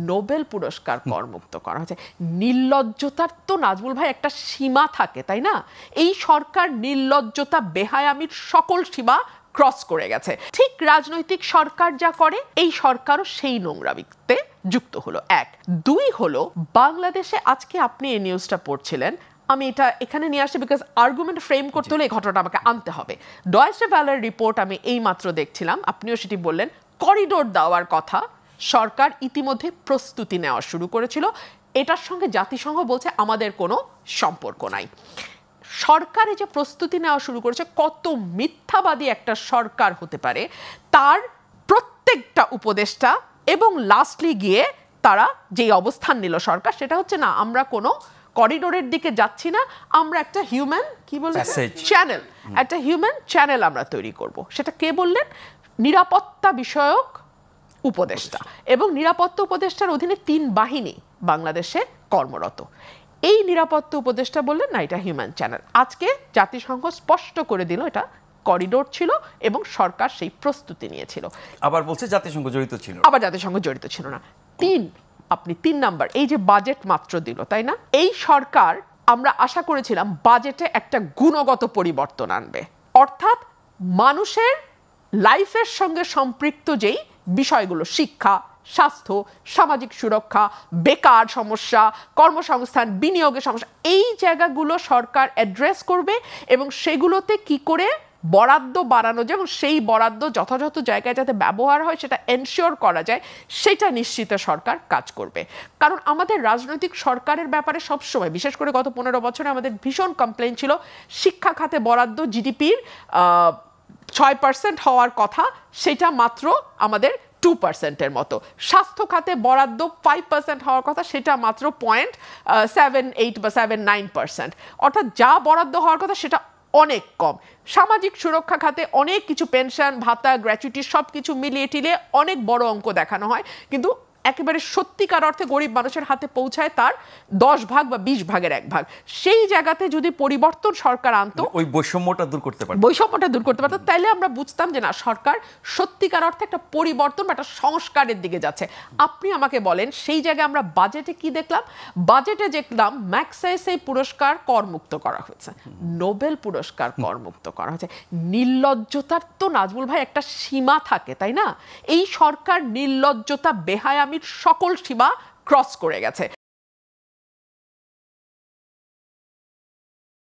Nobel পুরস্কার করমুক্ত করা হয়েছে। নির্লজ্জতার তো নাজমুল ভাই একটা সীমা থাকে, তাই না? এই সরকার নির্লজ্জতা বেহায়ামির সকল সীমা ক্রস করে গেছে। ঠিক রাজনৈতিক সরকার যা করে এই সরকারও সেই নোংরামিতে যুক্ত হলো। এক। দুই হলো, বাংলাদেশে আজকে আপনি এই নিউজটা পড়ছিলেন, আমি এটা এখানে নিয়ে আসছি বিকজ আর্গুমেন্ট ফ্রেম করতে হলে এই ঘটনাটা আমাকে আনতে হবে। ডয়েচে ভ্যালের রিপোর্ট আমি এই মাত্র দেখছিলাম, আপনিও সেটি বললেন, করিডোর দেওয়ার কথা সরকার ইতিমধ্যে প্রস্তুতি নেওয়া শুরু করেছিল। এটার সঙ্গে জাতিসংঘ বলছে আমাদের কোনো সম্পর্ক নাই। সরকারে যে প্রস্তুতি নেওয়া শুরু করেছে, কত মিথ্যাবাদী একটা সরকার হতে পারে তার প্রত্যেকটা উপদেষ্টা এবং লাস্টলি গিয়ে তারা যেই অবস্থান নিল সরকার, সেটা হচ্ছে না আমরা কোনো করিডোরের দিকে যাচ্ছি না, আমরা একটা হিউম্যান কি বলবো চ্যানেল, একটা হিউম্যান চ্যানেল আমরা তৈরি করব। সেটা কে বললেন? নিরাপত্তা বিষয়ক উপদেষ্টা। এবং নিরাপত্তা উপদেষ্টার অধীনে 3 বাহিনী বাংলাদেশে কর্মরত। এই নিরাপত্তা উপদেষ্টা বললেন না এটা হিউম্যান চ্যানেল। আজকে জাতিসংঘ স্পষ্ট করে দিল এটা করিডোর ছিল এবং সরকার সেই প্রস্তুতি নিয়েছিল। আবার বলছে জাতিসংঘ জড়িত ছিল, আবার জাতিসংঘ জড়িত ছিল না। আপনি 3 নাম্বার, এই যে বাজেট মাত্র দিল, তাই না? এই সরকার আমরা আশা করেছিলাম বাজেটে একটা গুণগত পরিবর্তন আনবে, অর্থাৎ মানুষের লাইফের সঙ্গে সম্পৃক্ত যেই বিষয়গুলো, শিক্ষা, স্বাস্থ্য, সামাজিক সুরক্ষা, বেকার সমস্যা, কর্মসংস্থান, বিনিয়োগের সমস্যা, এই জায়গাগুলো সরকার অ্যাড্রেস করবে এবং সেগুলোতে কি করে বরাদ্দ বাড়ানো যায় এবং সেই বরাদ্দ যথাযথ জায়গায় যাতে ব্যবহার হয় সেটা এনশিওর করা যায়, সেটা নিশ্চিত সরকার কাজ করবে। কারণ আমাদের রাজনৈতিক সরকারের ব্যাপারে সবসময়, বিশেষ করে গত 15 বছরে আমাদের ভীষণ কমপ্লেইন ছিল, শিক্ষা খাতে বরাদ্দ জিডিপির 6% হওয়ার কথা, সেটা মাত্র আমাদের 2%-এর মতো। স্বাস্থ্য খাতে বরাদ্দ 5% হওয়ার কথা, সেটা মাত্র 0.78 বা 0.79%। অর্থাৎ যা বরাদ্দ হওয়ার কথা সেটা অনেক কম। সামাজিক সুরক্ষা খাতে অনেক কিছু, পেনশন, ভাতা, গ্র্যাচুইটি সব কিছু মিলিয়ে টিলিয়ে অনেক বড় অঙ্ক দেখানো হয়, কিন্তু একেবারে সত্যিকার অর্থে গরিব মানুষের হাতে পৌঁছায় তার 10 ভাগ বা 20 ভাগের 1 ভাগ। সেই জায়গাতে যদি পরিবর্তন সরকার আনতো, ওই বৈষম্যটা দূর করতে পারতো, তাইলে আমরা বুঝতাম যে না, সরকার সত্যিকার অর্থে একটা পরিবর্তন বা একটা সংস্কারের দিকে যাচ্ছে। আপনি আমাকে বলেন সেই জায়গায় আমরা বাজেটে কি দেখলাম? বাজেটে দেখলাম ম্যাগসেসে পুরস্কার করমুক্ত করা হয়েছে, নোবেল পুরস্কার করমুক্ত করা হয়েছে। নির্লজ্জতার তো নাজমুল ভাই একটা সীমা থাকে, তাই না? এই সরকার নির্লজ্জতা বেহায়ামির সকল সীমা ক্রস করে গেছে।